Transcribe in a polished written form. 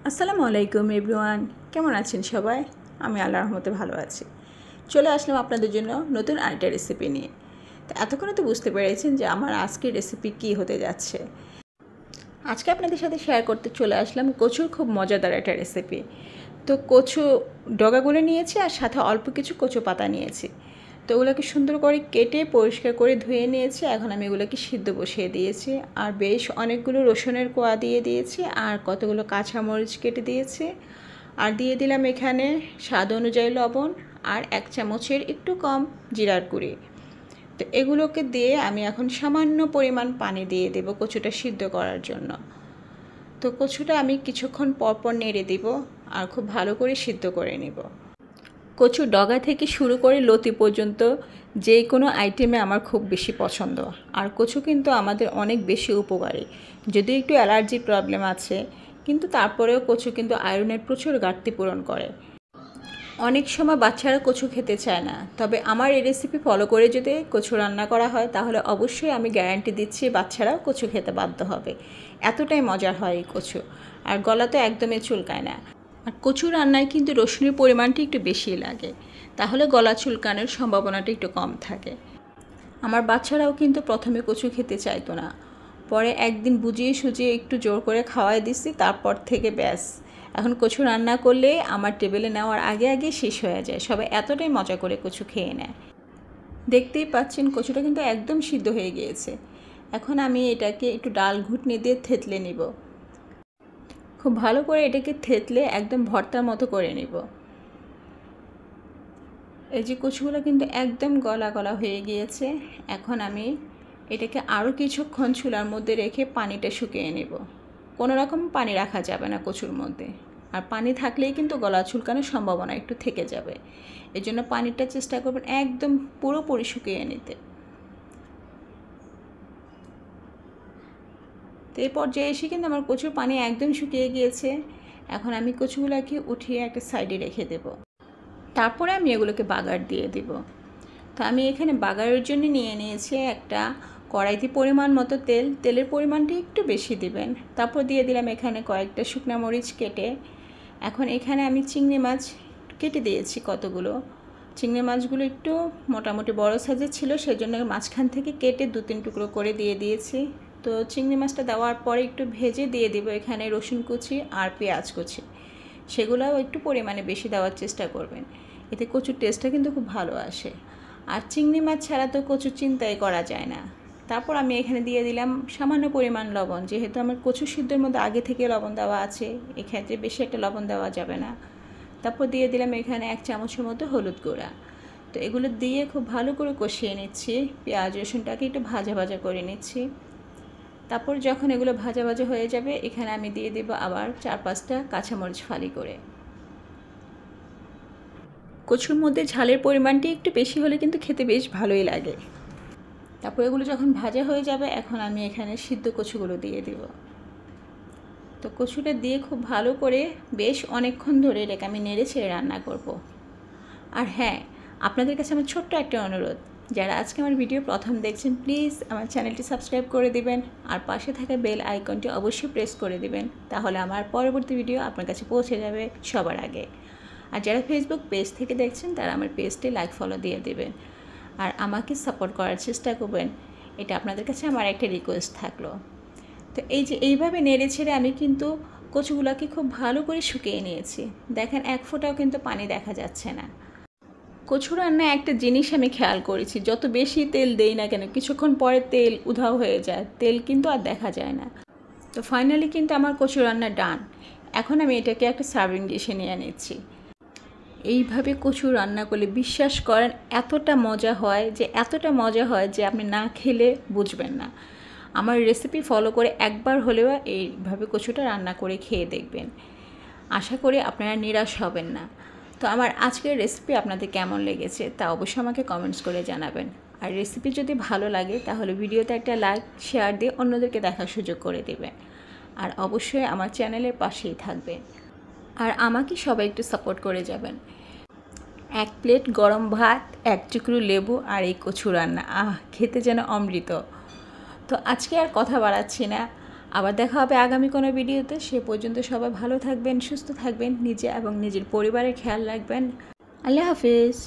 আসসালামু আলাইকুম এভরিওয়ান, কেমন আছেন সবাই? আমি আল্লাহর রহমতে ভালো আছি। চলে আসলাম আপনাদের জন্য নতুন আরেকটা রেসিপি নিয়ে। তো এতক্ষণে তো বুঝতে পেরেছেন যে আমার আজকের রেসিপি কী হতে যাচ্ছে। আজকে আপনাদের সাথে শেয়ার করতে চলে আসলাম কচুর খুব মজাদার একটা রেসিপি। তো কচু ডগাগুলো নিয়েছি আর সাথে অল্প কিছু কচু পাতা নিয়েছি। তো ওগুলোকে সুন্দর করে কেটে পরিষ্কার করে ধুয়ে নিয়েছি। এখন আমি এগুলোকে সিদ্ধ বসিয়ে দিয়েছি আর বেশ অনেকগুলো রসুনের কোয়া দিয়ে দিয়েছি আর কতগুলো কাঁচামরিচ কেটে দিয়েছি আর দিয়ে দিলাম এখানে স্বাদ অনুযায়ী লবণ আর 1 চামচের একটু কম জিরার গুঁড়ি। তো এগুলোকে দিয়ে আমি এখন সামান্য পরিমাণ পানি দিয়ে দেব কচুটা সিদ্ধ করার জন্য। তো কচুটা আমি কিছুক্ষণ পরপর নেড়ে দিব আর খুব ভালো করে সিদ্ধ করে নেব। কচু ডগা থেকে শুরু করে লতি পর্যন্ত যে কোনো আইটেমে আমার খুব বেশি পছন্দ। আর কচু কিন্তু আমাদের অনেক বেশি উপকারী, যদিও একটু অ্যালার্জির প্রবলেম আছে, কিন্তু তারপরেও কচু কিন্তু আয়রনের প্রচুর ঘাটতি পূরণ করে। অনেক সময় বাচ্চারা কচু খেতে চায় না, তবে আমার এই রেসিপি ফলো করে যদি কচু রান্না করা হয় তাহলে অবশ্যই আমি গ্যারান্টি দিচ্ছি বাচ্চারাও কচু খেতে বাধ্য হবে। এতটাই মজার হয় এই কচু, আর গলা তো একদমই চুলকায় না। আর কচু রান্নায় কিন্তু রসুনের পরিমাণটি একটু বেশি লাগে, তাহলে গলা চুলকানোর সম্ভাবনাটা একটু কম থাকে। আমার বাচ্চারাও কিন্তু প্রথমে কচু খেতে চাইতো না, পরে একদিন বুঝিয়ে সুজিয়ে একটু জোর করে খাওয়াই দিছি, তারপর থেকে ব্যাস এখন কচু রান্না করলে আমার টেবিলে নেওয়ার আগে আগে শেষ হয়ে যায়। সবাই এতটাই মজা করে কচু খেয়ে নেয়। দেখতেই পাচ্ছেন কচুটা কিন্তু একদম সিদ্ধ হয়ে গিয়েছে। এখন আমি এটাকে একটু ডাল ঘুটনি দিয়ে থেতলে নিব। খুব ভালো করে এটাকে থেতলে একদম ভর্তার মতো করে নিব। এই যে কচুগুলো কিন্তু একদম গলা গলা হয়ে গিয়েছে। এখন আমি এটাকে আরও কিছুক্ষণ চুলার মধ্যে রেখে পানিটা শুকিয়ে নেব। কোনো রকম পানি রাখা যাবে না কচুর মধ্যে, আর পানি থাকলেই কিন্তু গলা চুলকানোর সম্ভাবনা একটু থেকে যাবে। এই জন্য পানিটা চেষ্টা করবেন একদম পুরোপুরি শুকিয়ে নিতে। তো এই পর্যায়ে এসে কিন্তু আমার কচুর পানি একদম শুকিয়ে গিয়েছে। এখন আমি কচুগুলোকে উঠিয়ে একটা সাইডে রেখে দেব। তারপরে আমি এগুলোকে বাগার দিয়ে দিব। তো আমি এখানে বাগারের জন্য নিয়ে নিয়েছি একটা কড়াইতে পরিমাণ মতো তেল। তেলের পরিমাণটা একটু বেশি দিবেন। তারপর দিয়ে দিলাম এখানে কয়েকটা শুকনো মরিচ কেটে। এখন এখানে আমি চিংড়ি মাছ কেটে দিয়েছি কতগুলো। চিংড়ি মাছগুলো একটু মোটামুটি বড় সাইজের ছিল, সেজন্য মাঝখান থেকে কেটে 2-3 টুকরো করে দিয়ে দিয়েছি। তো চিংড়ি মাছটা দেওয়ার পরে একটু ভেজে দিয়ে দিব এখানে রসুন কুচি আর পেঁয়াজ কুচি। সেগুলোও একটু পরিমাণে বেশি দেওয়ার চেষ্টা করবেন, এতে কচুর টেস্টটা কিন্তু খুব ভালো আসে। আর চিংড়ি মাছ ছাড়া তো কচু চিন্তাই করা যায় না। তারপর আমি এখানে দিয়ে দিলাম সামান্য পরিমাণ লবণ, যেহেতু আমার কচু সিদ্ধের মধ্যে আগে থেকে লবণ দেওয়া আছে, এক্ষেত্রে বেশি একটা লবণ দেওয়া যাবে না। তারপর দিয়ে দিলাম এখানে 1 চামচের মতো হলুদ গুঁড়া। তো এগুলো দিয়ে খুব ভালো করে কষিয়ে নিচ্ছি। পেঁয়াজ রসুনটাকে একটু ভাজা ভাজা করে নিচ্ছি। তারপর যখন এগুলো ভাজা ভাজা হয়ে যাবে এখানে আমি দিয়ে দেব আবার 4-5টা কাঁচামরিচ ফালি করে। কচুর মধ্যে ঝালের পরিমাণটি একটু বেশি হলে কিন্তু খেতে বেশ ভালোই লাগে। তারপর এগুলো যখন ভাজা হয়ে যাবে এখন আমি এখানে সিদ্ধ কচুগুলো দিয়ে দেব। তো কচুটা দিয়ে খুব ভালো করে বেশ অনেকক্ষণ ধরে এটাকে আমি নেড়ে ছেড়ে রান্না করব। আর হ্যাঁ, আপনাদের কাছে আমার ছোট্ট একটা অনুরোধ, যারা আজকে আমার ভিডিও প্রথম দেখছেন প্লিজ আমার চ্যানেলটি সাবস্ক্রাইব করে দিবেন আর পাশে থাকা বেল আইকনটি অবশ্যই প্রেস করে দিবেন, তাহলে আমার পরবর্তী ভিডিও আপনার কাছে পৌঁছে যাবে সবার আগে। আর যারা ফেসবুক পেজ থেকে দেখছেন তারা আমার পেজটি লাইক ফলো দিয়ে দেবেন আর আমাকে সাপোর্ট করার চেষ্টা করবেন, এটা আপনাদের কাছে আমার একটা রিকোয়েস্ট থাকলো। তো এই যে এইভাবে নেড়ে ছেড়ে আমি কিন্তু কচুগুলোকে খুব ভালো করে শুকিয়ে নিয়েছি। দেখেন এক ফোঁটাও কিন্তু পানি দেখা যাচ্ছে না। কচু রান্নায় একটা জিনিস আমি খেয়াল করেছি, যত বেশি তেল দেই না কেন কিছুক্ষণ পরে তেল উধাও হয়ে যায়, তেল কিন্তু আর দেখা যায় না। তো ফাইনালি কিন্তু আমার কচু রান্না ডান। এখন আমি এটাকে একটা সার্ভিং ডিশে নিয়ে নিচ্ছি। এইভাবে কচু রান্না করলে বিশ্বাস করেন এতটা মজা হয় যে আপনি না খেলে বুঝবেন না। আমার রেসিপি ফলো করে একবার হলেও এইভাবে কচুটা রান্না করে খেয়ে দেখবেন, আশা করি আপনারা নিরাশ হবেন না। তো আমার আজকের রেসিপি আপনাদের কেমন লেগেছে তা অবশ্যই আমাকে কমেন্টস করে জানাবেন। আর রেসিপি যদি ভালো লাগে তাহলে ভিডিওতে একটা লাইক শেয়ার দিয়ে অন্যদেরকে দেখার সুযোগ করে দেবেন। আর অবশ্যই আমার চ্যানেলের পাশেই থাকবেন আর আমাকে সবাই একটু সাপোর্ট করে যাবেন। 1 প্লেট গরম ভাত, 1 টুকরো লেবু আর এই কচু রান্না, খেতে যেন অমৃত। তো আজকে আর কথা বাড়াচ্ছি না, আবার দেখা হবে আগামী কোনো ভিডিওতে। সে পর্যন্ত সবাই ভালো থাকবেন, সুস্থ থাকবেন, নিজে এবং নিজের পরিবারের খেয়াল রাখবেন। আল্লাহ হাফিজ।